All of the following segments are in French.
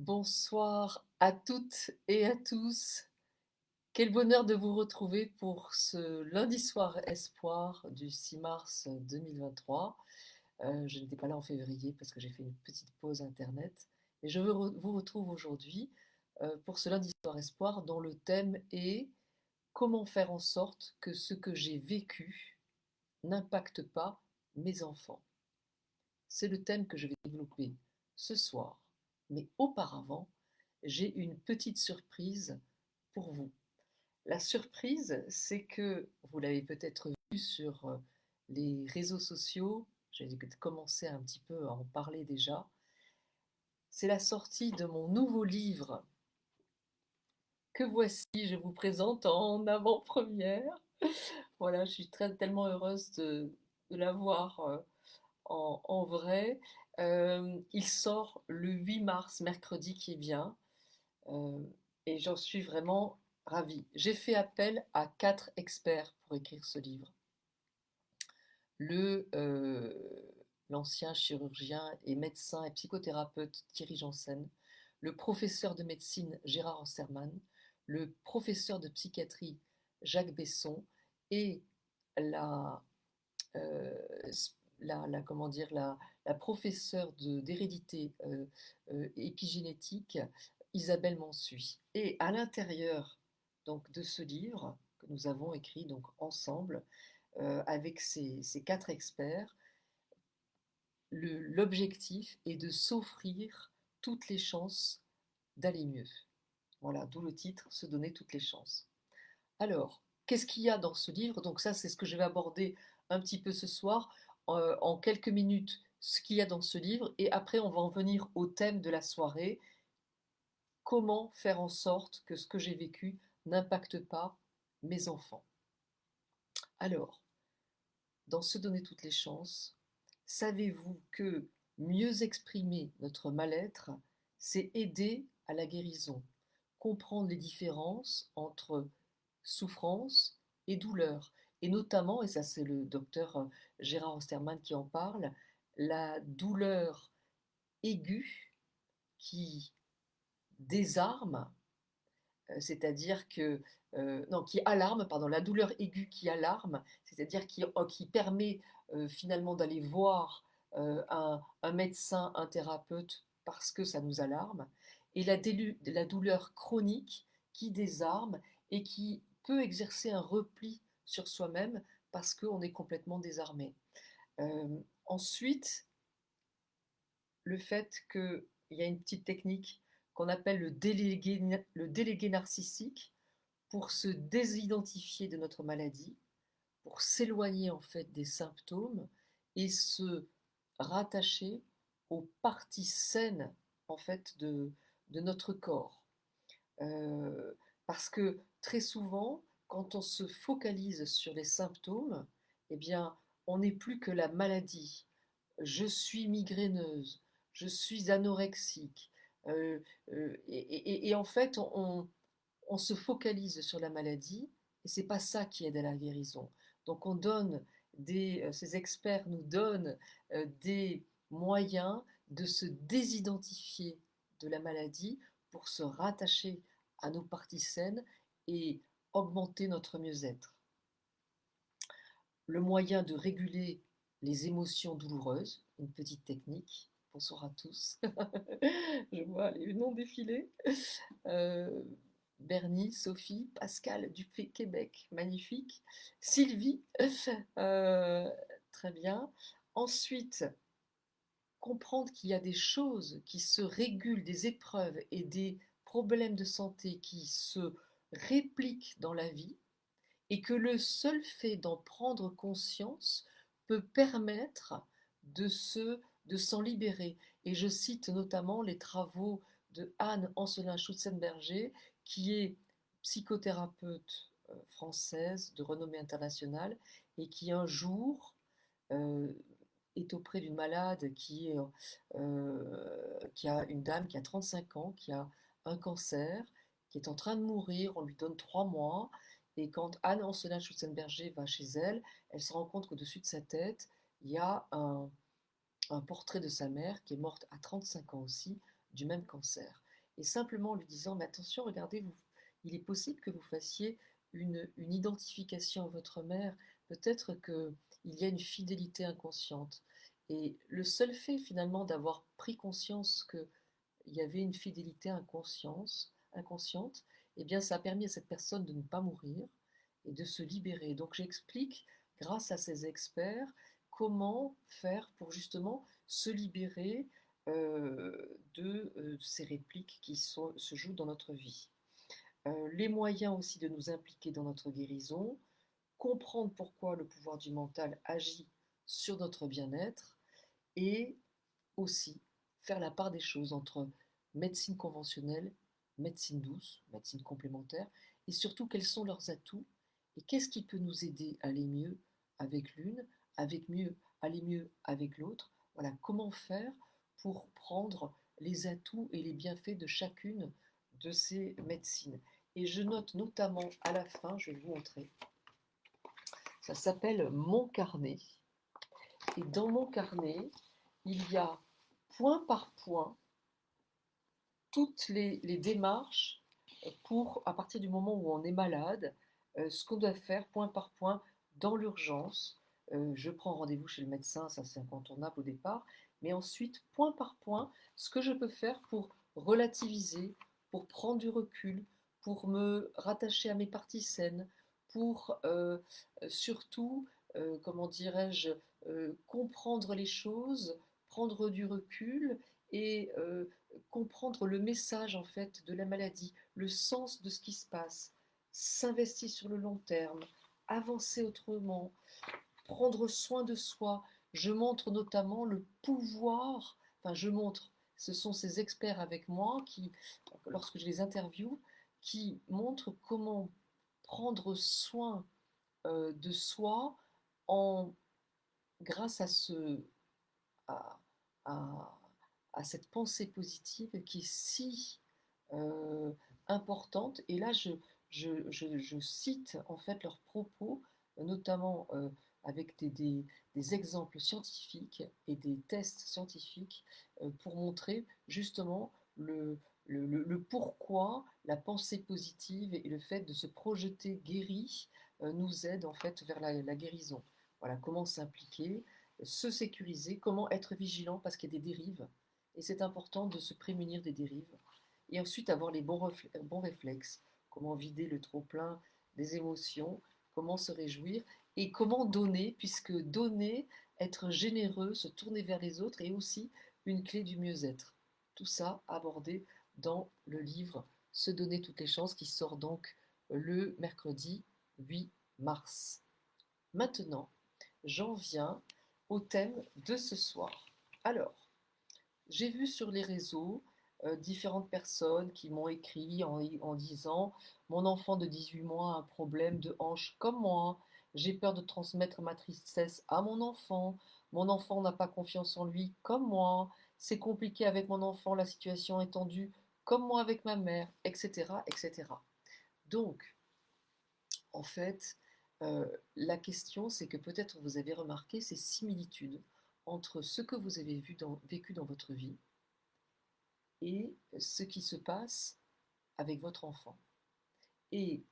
Bonsoir à toutes et à tous. Quel bonheur de vous retrouver pour ce lundi soir espoir du 6 mars 2023. Je n'étais pas là en février parce que j'ai fait une petite pause internet. Et vous retrouve aujourd'hui pour ce lundi soir espoir dont le thème est comment faire en sorte que ce que j'ai vécu n'impacte pas mes enfants. C'est le thème que je vais développer ce soir. Mais auparavant, j'ai une petite surprise pour vous. La surprise, c'est que, vous l'avez peut-être vu sur les réseaux sociaux, j'ai commencé un petit peu à en parler déjà, c'est la sortie de mon nouveau livre que voici, je vous présente en avant-première. Voilà, je suis tellement heureuse de l'avoir en vrai. Il sort le 8 mars, mercredi qui vient, euh, et j'en suis vraiment ravie. J'ai fait appel à 4 experts pour écrire ce livre. Le, euh, L'ancien chirurgien et médecin et psychothérapeute Thierry Janssen, le professeur de médecine Gérard Osterman, le professeur de psychiatrie Jacques Besson et la euh, comment dire, la professeure d'hérédité épigénétique Isabelle Mansuy. Et à l'intérieur donc de ce livre que nous avons écrit donc ensemble avec ces 4 experts, l'objectif est de s'offrir toutes les chances d'aller mieux. Voilà, d'où le titre, se donner toutes les chances. Alors, qu'est-ce qu'il y a dans ce livre? Donc ça, c'est ce que je vais aborder un petit peu ce soir, en quelques minutes, ce qu'il y a dans ce livre, et après, on va en venir au thème de la soirée, comment faire en sorte que ce que j'ai vécu n'impacte pas mes enfants. Alors, dans Se donner toutes les chances, savez-vous que mieux exprimer notre mal-être, c'est aider à la guérison, comprendre les différences entre souffrance et douleur, et notamment, et ça c'est le docteur Gérard Osterman qui en parle, la douleur aiguë qui désarme, c'est-à-dire que non, qui alarme, pardon, la douleur aiguë qui alarme, c'est-à-dire qui permet finalement d'aller voir un médecin, un thérapeute parce que ça nous alarme, et la douleur chronique qui désarme et qui peut exercer un repli sur soi-même parce qu'on est complètement désarmé. Ensuite, le fait qu'il y a une petite technique qu'on appelle le délégué narcissique pour se désidentifier de notre maladie, pour s'éloigner en fait des symptômes et se rattacher aux parties saines en fait de notre corps. Euh, Parce que très souvent, quand on se focalise sur les symptômes, eh bien, on n'est plus que la maladie. Je suis migraineuse, je suis anorexique. Euh, et en fait, on se focalise sur la maladie et c'est pas ça qui aide à la guérison. Donc on donne ces experts nous donnent des moyens de se désidentifier de la maladie pour se rattacher à nos parties saines et augmenter notre mieux-être. Le moyen de réguler les émotions douloureuses, une petite technique. Bonsoir à tous. Je vois les noms défiler. Euh, Bernie, Sophie, Pascal du Québec, magnifique. Sylvie, euh, très bien. Ensuite, comprendre qu'il y a des choses qui se régulent, des épreuves et des problèmes de santé qui se répliquent dans la vie et que le seul fait d'en prendre conscience peut permettre de de s'en libérer. Et je cite notamment les travaux de Anne Ancelin-Schutzenberger, qui est psychothérapeute française de renommée internationale et qui un jour euh, est auprès d'une malade qui a une dame qui a 35 ans, qui a un cancer, qui est en train de mourir, on lui donne 3 mois, et quand Anne Ancelin Schutzenberger va chez elle, elle se rend compte qu'au-dessus de sa tête, il y a un portrait de sa mère qui est morte à 35 ans aussi du même cancer. et simplement en lui disant: «Mais attention, regardez, vous il est possible que vous fassiez une identification à votre mère. Peut-être qu'il y a une fidélité inconsciente», et le seul fait finalement d'avoir pris conscience qu'il y avait une fidélité inconsciente, eh bien ça a permis à cette personne de ne pas mourir et de se libérer. Donc j'explique, grâce à ces experts, comment faire pour justement se libérer de ces répliques qui se jouent dans notre vie. Les moyens aussi de nous impliquer dans notre guérison, comprendre pourquoi le pouvoir du mental agit sur notre bien-être, et aussi faire la part des choses entre médecine conventionnelle, médecine douce, médecine complémentaire, et surtout quels sont leurs atouts et qu'est-ce qui peut nous aider à aller mieux avec l'une, aller mieux avec l'autre. Voilà, comment faire pour prendre les atouts et les bienfaits de chacune de ces médecines. Et je note notamment à la fin, je vais vous montrer, ça s'appelle Mon carnet. Et dans mon carnet, il y a point par point toutes les démarches pour, à partir du moment où on est malade, ce qu'on doit faire point par point dans l'urgence. Je prends rendez-vous chez le médecin, ça c'est incontournable au départ, mais ensuite, point par point, ce que je peux faire pour relativiser, pour prendre du recul, pour me rattacher à mes parties saines, pour surtout, comment dirais-je, comprendre les choses, prendre du recul et comprendre le message en fait de la maladie, le sens de ce qui se passe, s'investir sur le long terme, avancer autrement, prendre soin de soi. Je montre notamment le pouvoir, enfin je montre, ce sont ces experts avec moi qui, lorsque je les interviewe, qui montrent comment prendre soin de soi en, grâce à, à, à cette pensée positive qui est si euh, importante. Et là, je cite en fait leurs propos, notamment avec des exemples scientifiques et des tests scientifiques pour montrer justement le pourquoi la pensée positive et le fait de se projeter guéri nous aide en fait vers la guérison. Voilà, comment s'impliquer, se sécuriser, comment être vigilant parce qu'il y a des dérives. Et c'est important de se prémunir des dérives. Et ensuite avoir les bons réflexes. Comment vider le trop-plein des émotions, comment se réjouir et comment donner, puisque donner, être généreux, se tourner vers les autres est aussi une clé du mieux-être. Tout ça abordé dans le livre Se donner toutes les chances qui sort donc le mercredi 8 mars. Maintenant, j'en viens au thème de ce soir. Alors, j'ai vu sur les réseaux différentes personnes qui m'ont écrit en disant: mon enfant de 18 mois a un problème de hanche comme moi, j'ai peur de transmettre ma tristesse à mon enfant n'a pas confiance en lui comme moi, c'est compliqué avec mon enfant, la situation est tendue comme moi avec ma mère, etc. etc. Donc, en fait, la question, c'est que peut-être vous avez remarqué ces similitudes entre ce que vous avez vécu dans votre vie et ce qui se passe avec votre enfant. Et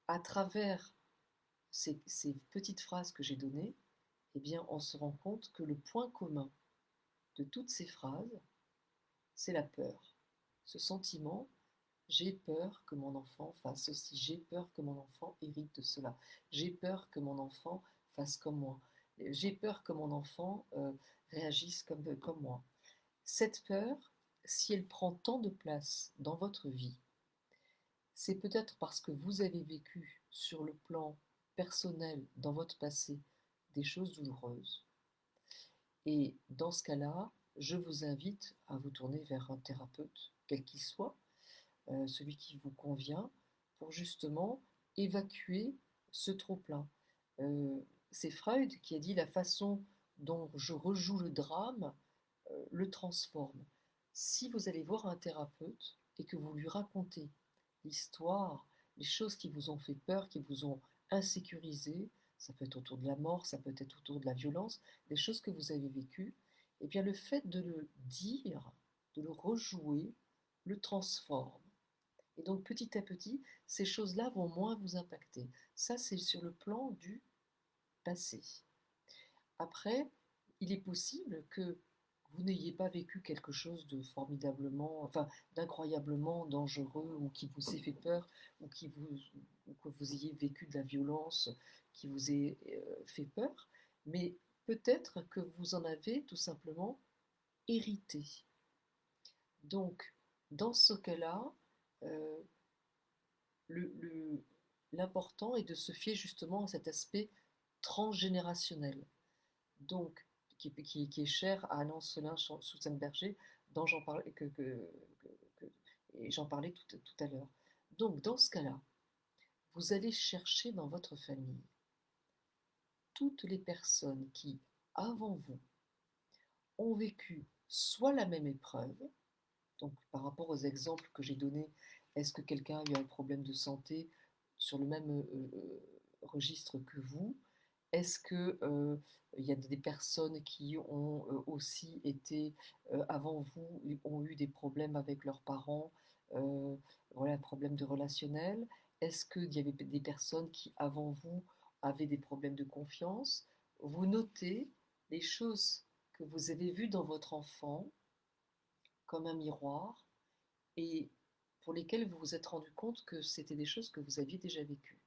à travers ces petites phrases que j'ai données, eh bien, on se rend compte que le point commun de toutes ces phrases, c'est la peur. Ce sentiment, j'ai peur que mon enfant fasse ceci, j'ai peur que mon enfant hérite de cela, j'ai peur que mon enfant fasse comme moi, j'ai peur que mon enfant réagisse comme moi. Cette peur, si elle prend tant de place dans votre vie, c'est peut-être parce que vous avez vécu sur le plan personnel dans votre passé des choses douloureuses. Et dans ce cas-là, je vous invite à vous tourner vers un thérapeute, quel qu'il soit, celui qui vous convient, pour justement évacuer ce trop-plein. Euh, c'est Freud qui a dit: la façon dont je rejoue le drame le transforme. Si vous allez voir un thérapeute et que vous lui racontez l'histoire, les choses qui vous ont fait peur, qui vous ont insécurisé, ça peut être autour de la mort, ça peut être autour de la violence, des choses que vous avez vécues, et bien le fait de le dire, de le rejouer, le transforme. Et donc petit à petit, ces choses-là vont moins vous impacter. Ça, c'est sur le plan du passé. Après, il est possible que vous n'ayez pas vécu quelque chose de formidablement, enfin d'incroyablement dangereux ou qui vous ait fait peur ou, ou que vous ayez vécu de la violence qui vous ait fait peur, mais peut-être que vous en avez tout simplement hérité. Donc, dans ce cas-là, euh, l'important est de se fier justement à cet aspect transgénérationnel, donc qui est cher à Anne-Ancelin Soutsenberger, dont j'en parlais, que- et j'en parlais tout à l'heure. Donc, dans ce cas-là, vous allez chercher dans votre famille toutes les personnes qui, avant vous, ont vécu soit la même épreuve, donc par rapport aux exemples que j'ai donnés, est-ce que quelqu'un a eu un problème de santé sur le même registre que vous? Est-ce que il y a des personnes qui ont aussi été avant vous, ont eu des problèmes avec leurs parents, euh, voilà, problèmes de relationnel? Est-ce qu'il y avait des personnes qui avant vous avaient des problèmes de confiance? Vous notez les choses que vous avez vues dans votre enfant comme un miroir et pour lesquelles vous vous êtes rendu compte que c'était des choses que vous aviez déjà vécues.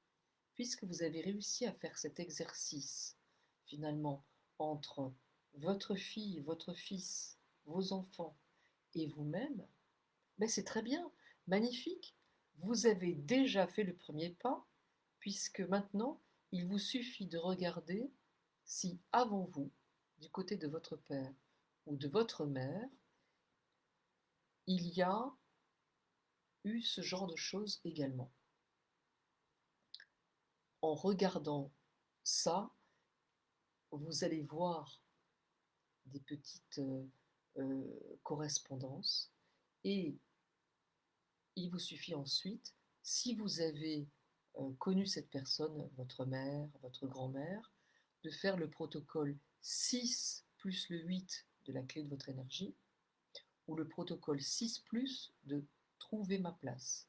Puisque vous avez réussi à faire cet exercice, finalement, entre votre fille, votre fils, vos enfants et vous-même, ben c'est très bien, magnifique. Vous avez déjà fait le premier pas, puisque maintenant, il vous suffit de regarder si avant vous, du côté de votre père ou de votre mère, il y a eu ce genre de choses également. En regardant ça, vous allez voir des petites correspondances et il vous suffit ensuite, si vous avez connu cette personne, votre mère, votre grand-mère, de faire le protocole 6 plus le 8 de la clé de votre énergie ou le protocole 6 plus de trouver ma place.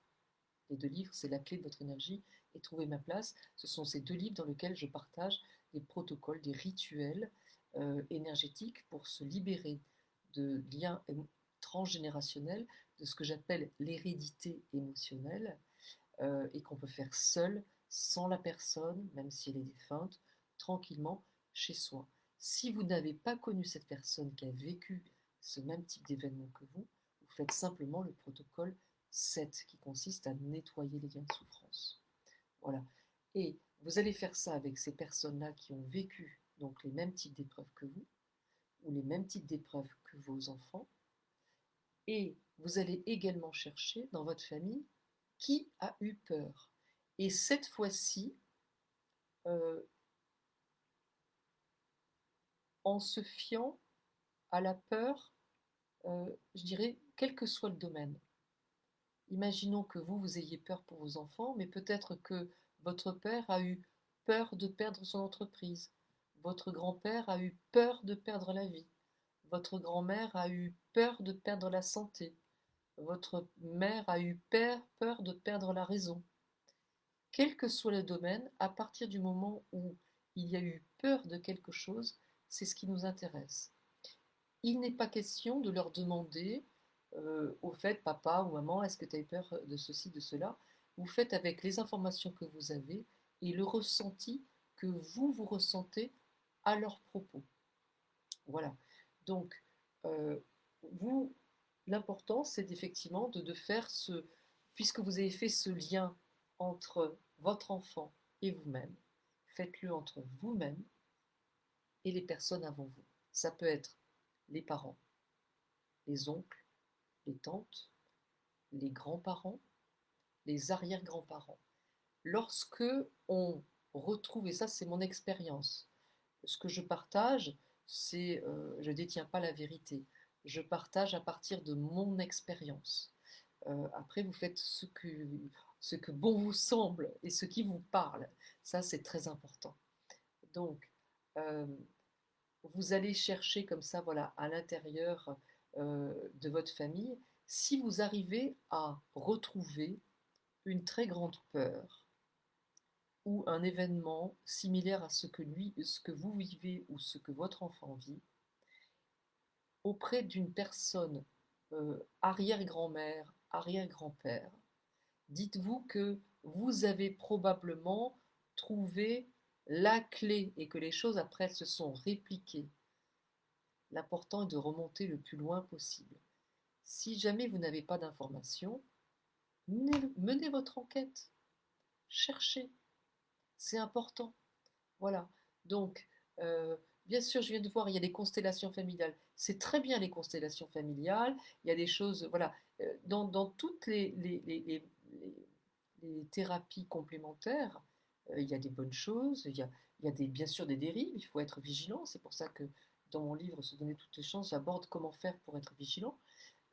Les deux livres, c'est la clé de votre énergie et trouver ma place. Ce sont ces deux livres dans lesquels je partage des protocoles, des rituels énergétiques pour se libérer de liens transgénérationnels, de ce que j'appelle l'hérédité émotionnelle, et qu'on peut faire seul, sans la personne, même si elle est défunte, tranquillement chez soi. Si vous n'avez pas connu cette personne qui a vécu ce même type d'événement que vous faites simplement le protocole 7 qui consiste à nettoyer les liens de souffrance. Voilà. Et vous allez faire ça avec ces personnes-là qui ont vécu donc les mêmes types d'épreuves que vous, ou les mêmes types d'épreuves que vos enfants, et vous allez également chercher dans votre famille qui a eu peur. Et cette fois-ci, euh, en se fiant à la peur, je dirais, quel que soit le domaine. Imaginons que vous ayez peur pour vos enfants, mais peut-être que votre père a eu peur de perdre son entreprise. Votre grand-père a eu peur de perdre la vie. Votre grand-mère a eu peur de perdre la santé. Votre mère a eu peur de perdre la raison. Quel que soit le domaine, à partir du moment où il y a eu peur de quelque chose, c'est ce qui nous intéresse. Il n'est pas question de leur demander au fait, papa ou maman, est-ce que tu as eu peur de ceci, de cela? Vous faites avec les informations que vous avez et le ressenti que vous ressentez à leur propos. Voilà. Donc, euh, vous, l'important, c'est effectivement de faire ce, puisque vous avez fait ce lien entre votre enfant et vous-même, faites-le entre vous-même et les personnes avant vous. Ça peut être les parents, les oncles, les tantes, les grands-parents, les arrière-grands-parents. Lorsque on retrouve, et ça c'est mon expérience, ce que je partage, c'est, je ne détiens pas la vérité, je partage à partir de mon expérience. Après, vous faites ce que bon vous semble et ce qui vous parle. Ça, c'est très important. Donc, euh, vous allez chercher comme ça, voilà, à l'intérieur de votre famille, Si vous arrivez à retrouver une très grande peur ou un événement similaire à ce que vous vivez ou ce que votre enfant vit, auprès d'une personne arrière-grand-mère, arrière-grand-père, dites-vous que vous avez probablement trouvé la clé et que les choses après elles se sont répliquées. L'important est de remonter le plus loin possible. Si jamais vous n'avez pas d'informations, menez votre enquête, cherchez, c'est important. Voilà. Donc, bien sûr, je viens de voir, il y a des constellations familiales. C'est très bien les constellations familiales. Il y a des choses, voilà. Dans toutes les thérapies complémentaires, il y a des bonnes choses. Il y a bien sûr des dérives. Il faut être vigilant. C'est pour ça que dans mon livre, Se donner toutes les chances, j'aborde comment faire pour être vigilant.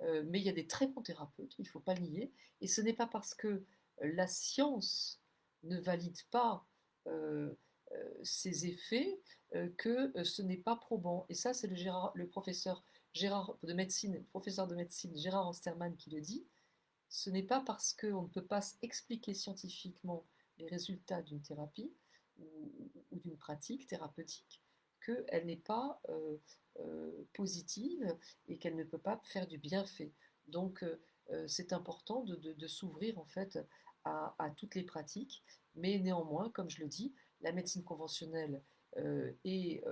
Mais il y a des très bons thérapeutes, il ne faut pas le nier. Et ce n'est pas parce que la science ne valide pas euh, ces effets que ce n'est pas probant. Et ça, c'est le professeur professeur de médecine Gérard Osterman qui le dit. Ce n'est pas parce qu'on ne peut pas expliquer scientifiquement les résultats d'une thérapie ou d'une pratique thérapeutique qu'elle n'est pas positive et qu'elle ne peut pas faire du bienfait. Donc c'est important de s'ouvrir en fait à toutes les pratiques, mais néanmoins, comme je le dis, la médecine conventionnelle est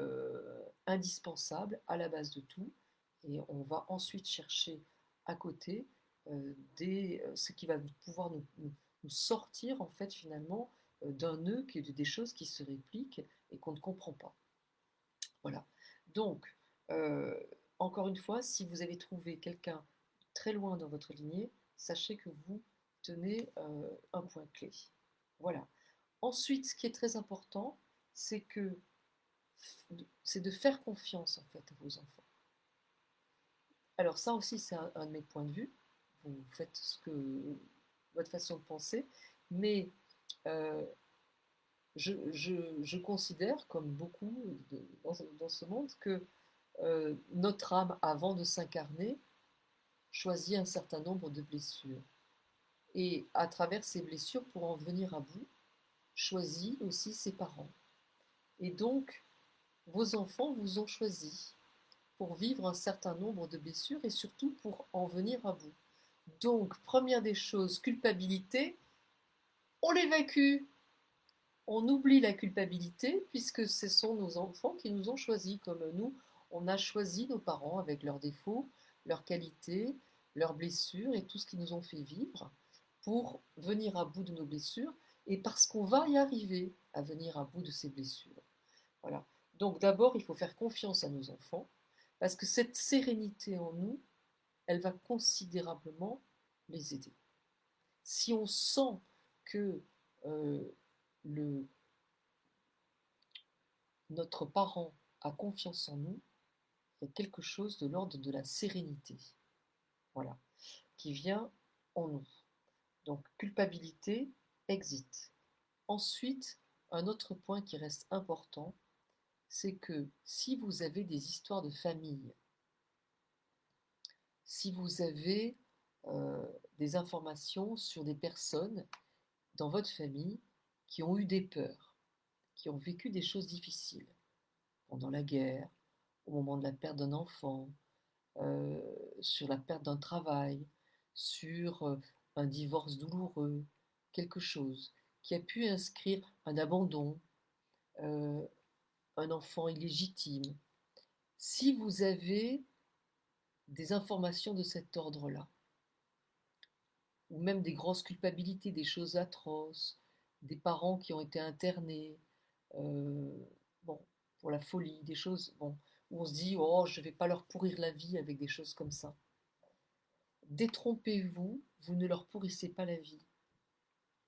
indispensable à la base de tout, et on va ensuite chercher à côté ce qui va pouvoir nous sortir en fait finalement d'un nœud, des choses qui se répliquent et qu'on ne comprend pas. Voilà. Donc, euh, encore une fois, si vous avez trouvé quelqu'un très loin dans votre lignée, sachez que vous tenez un point clé. Voilà. Ensuite, ce qui est très important, c'est que c'est de faire confiance en fait à vos enfants. Alors ça aussi, c'est un de mes points de vue. Vous faites votre façon de penser, mais euh, je considère, comme beaucoup dans ce monde, que notre âme, avant de s'incarner, choisit un certain nombre de blessures. Et à travers ces blessures, pour en venir à bout, choisit aussi ses parents. Et donc, vos enfants vous ont choisi pour vivre un certain nombre de blessures et surtout pour en venir à bout. Donc, première des choses, culpabilité, on l'évacue. On oublie la culpabilité puisque ce sont nos enfants qui nous ont choisis, comme nous, on a choisi nos parents avec leurs défauts, leurs qualités, leurs blessures et tout ce qu'ils nous ont fait vivre pour venir à bout de nos blessures et parce qu'on va y arriver à venir à bout de ces blessures. Voilà. Donc d'abord, il faut faire confiance à nos enfants parce que cette sérénité en nous, elle va considérablement les aider. Si on sent que euh, le, notre parent a confiance en nous, il y a quelque chose de l'ordre de la sérénité, voilà, qui vient en nous. Donc culpabilité, exit. Ensuite, un autre point qui reste important, c'est que si vous avez des histoires de famille, si vous avez des informations sur des personnes dans votre famille qui ont eu des peurs, qui ont vécu des choses difficiles pendant la guerre, au moment de la perte d'un enfant, euh, sur la perte d'un travail, sur un divorce douloureux, quelque chose qui a pu inscrire un abandon, euh, un enfant illégitime. Si vous avez des informations de cet ordre-là, ou même des grosses culpabilités, des choses atroces, des parents qui ont été internés, euh, bon, pour la folie, des choses bon, où on se dit oh je ne vais pas leur pourrir la vie avec des choses comme ça. Détrompez-vous, vous ne leur pourrissez pas la vie.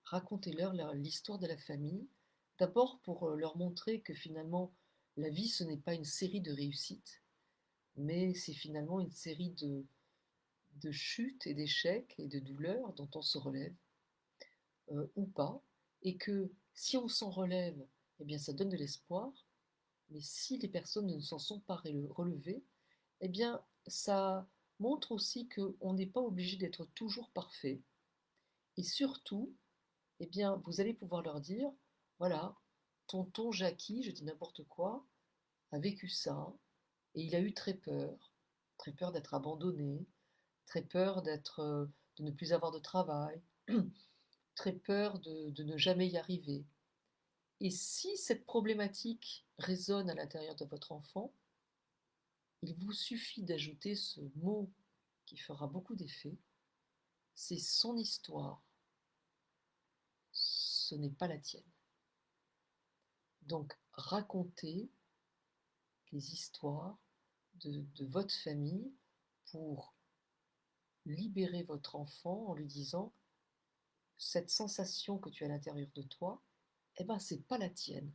Racontez-leur l'histoire de la famille, d'abord pour leur montrer que finalement la vie ce n'est pas une série de réussites, mais c'est finalement une série de chutes et d'échecs et de douleurs dont on se relève, ou pas, et que si on s'en relève, eh bien ça donne de l'espoir, mais si les personnes ne s'en sont pas relevées, eh bien ça montre aussi qu'on n'est pas obligé d'être toujours parfait. Et surtout, eh bien, vous allez pouvoir leur dire, voilà, tonton Jackie, je dis n'importe quoi, a vécu ça, et il a eu très peur d'être abandonné, très peur de ne plus avoir de travail, très peur de ne jamais y arriver. Et si cette problématique résonne à l'intérieur de votre enfant, il vous suffit d'ajouter ce mot qui fera beaucoup d'effet, c'est son histoire, ce n'est pas la tienne. Donc racontez les histoires de votre famille pour libérer votre enfant en lui disant cette sensation que tu as à l'intérieur de toi, eh ben c'est pas la tienne,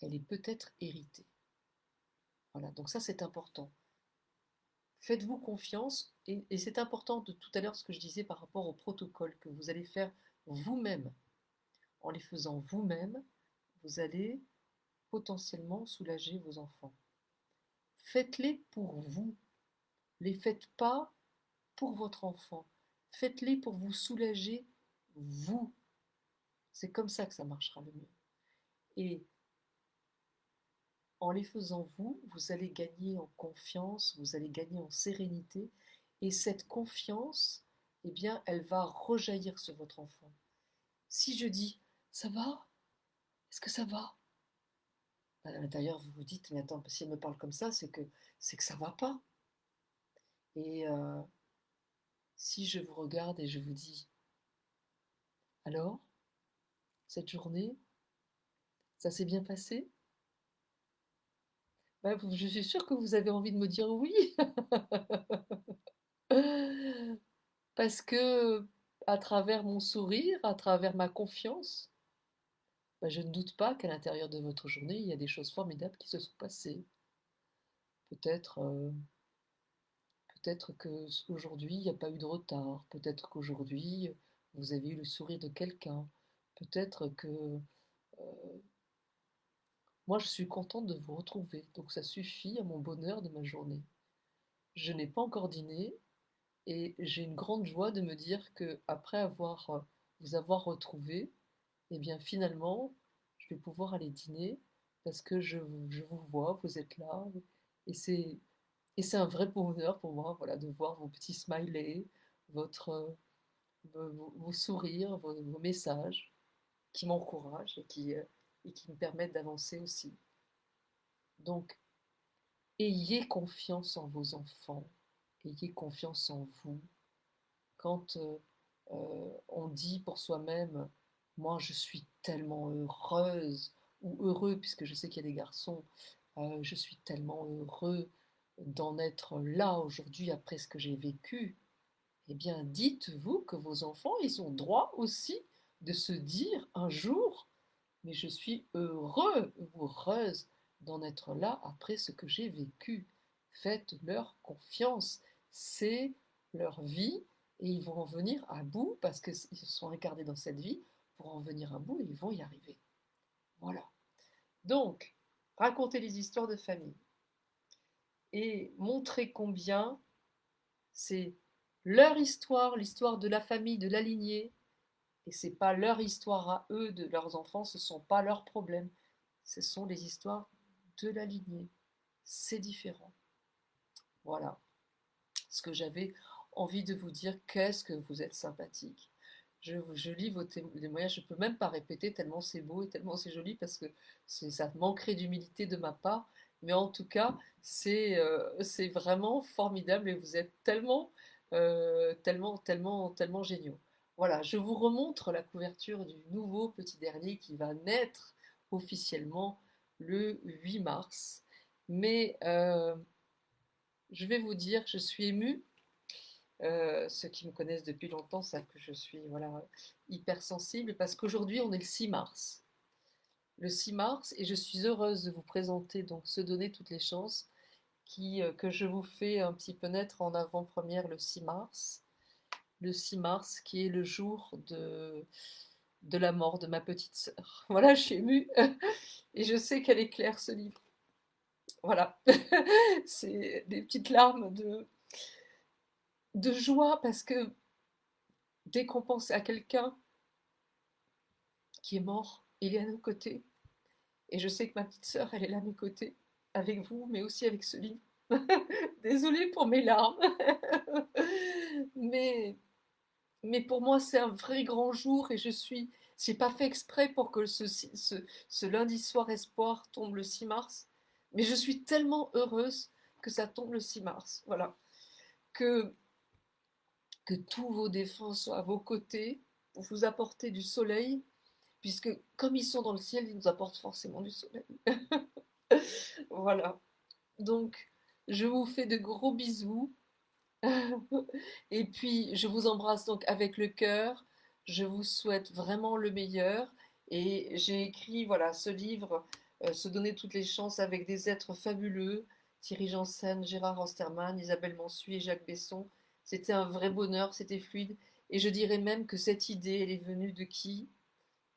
elle est peut-être héritée. Voilà, donc ça c'est important. Faites-vous confiance et c'est important de tout à l'heure ce que je disais par rapport au protocole que vous allez faire vous-même. En les faisant vous-même, vous allez potentiellement soulager vos enfants. Faites-les pour vous. Les faites pas pour votre enfant. Faites-les pour vous soulager, vous. C'est comme ça que ça marchera le mieux. Et en les faisant vous, vous allez gagner en confiance, vous allez gagner en sérénité. Et cette confiance, eh bien, elle va rejaillir sur votre enfant. Si je dis, ça va? Est-ce que ça va? À l'intérieur, vous vous dites, mais attends, si elle me parle comme ça, c'est que ça va pas. Et si je vous regarde et je vous dis, alors, cette journée, ça s'est bien passé? Ben, je suis sûre que vous avez envie de me dire oui, parce que à travers mon sourire, à travers ma confiance, ben, je ne doute pas qu'à l'intérieur de votre journée, il y a des choses formidables qui se sont passées. Peut-être peut-être qu'aujourd'hui, il n'y a pas eu de retard. Peut-être qu'aujourd'hui, vous avez eu le sourire de quelqu'un. Peut-être que moi, je suis contente de vous retrouver. Donc ça suffit à mon bonheur de ma journée. Je n'ai pas encore dîné et j'ai une grande joie de me dire que après vous avoir retrouvé, eh bien finalement, je vais pouvoir aller dîner parce que je vous vois, vous êtes là et c'est et c'est un vrai bonheur pour moi, voilà, de voir vos petits smileys, votre vos sourires, vos messages qui m'encouragent et qui me permettent d'avancer aussi. Donc, ayez confiance en vos enfants, ayez confiance en vous. Quand on dit pour soi-même, moi je suis tellement heureuse ou heureux, puisque je sais qu'il y a des garçons, je suis tellement heureux d'en être là aujourd'hui après ce que j'ai vécu, eh bien dites-vous que vos enfants, ils ont droit aussi de se dire un jour, mais je suis heureux ou heureuse d'en être là après ce que j'ai vécu. Faites-leur confiance, c'est leur vie et ils vont en venir à bout parce qu'ils se sont incarnés dans cette vie pour en venir à bout et ils vont y arriver. Voilà. Donc, racontez les histoires de famille et montrez combien c'est leur histoire, l'histoire de la famille, de la lignée, et c'est pas leur histoire à eux, de leurs enfants, ce sont pas leurs problèmes, ce sont les histoires de la lignée. C'est différent. Voilà ce que j'avais envie de vous dire. Qu'est-ce que vous êtes sympathique. Je lis vos témoignages, je ne peux même pas répéter tellement c'est beau et tellement c'est joli parce que ça manquerait d'humilité de ma part. Mais en tout cas, c'est vraiment formidable et vous êtes tellement géniaux. Voilà, je vous remontre la couverture du nouveau petit dernier qui va naître officiellement le 8 mars. Mais je vais vous dire, je suis émue. Ceux qui me connaissent depuis longtemps savent que je suis voilà, hypersensible parce qu'aujourd'hui on est le 6 mars. Le 6 mars et je suis heureuse de vous présenter donc Se donner toutes les chances que je vous fais un petit peu naître en avant-première le 6 mars. Le 6 mars qui est le jour de la mort de ma petite sœur. Voilà, je suis émue et je sais qu'elle éclaire ce livre. Voilà, c'est des petites larmes de joie parce que dès qu'on pense à quelqu'un qui est mort, il est à nos côtés. Et je sais que ma petite sœur, elle est là à mes côtés, avec vous, mais aussi avec ce livre. Désolée pour mes larmes. mais, mais pour moi, c'est un vrai grand jour et j'ai pas fait exprès pour que ce lundi soir espoir tombe le 6 mars. Mais je suis tellement heureuse que ça tombe le 6 mars. Voilà. Que, que tous vos défunts soient à vos côtés pour vous apporter du soleil, puisque comme ils sont dans le ciel, ils nous apportent forcément du soleil. Voilà. Donc, je vous fais de gros bisous. Et puis, je vous embrasse donc avec le cœur. Je vous souhaite vraiment le meilleur. Et j'ai écrit, voilà, ce livre, Se donner toutes les chances avec des êtres fabuleux. Thierry Janssen, Gérard Osterman, Isabelle Mansuy et Jacques Besson. C'était un vrai bonheur, c'était fluide. Et je dirais même que cette idée, elle est venue de qui?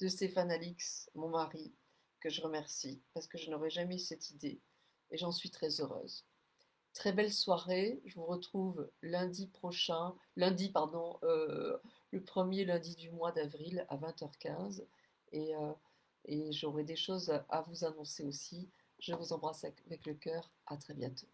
De Stéphane Alix, mon mari, que je remercie, parce que je n'aurais jamais eu cette idée. Et j'en suis très heureuse. Très belle soirée. Je vous retrouve lundi prochain, lundi, pardon, le premier lundi du mois d'avril à 20h15. Et, euh, et j'aurai des choses à vous annoncer aussi. Je vous embrasse avec le cœur. À très bientôt.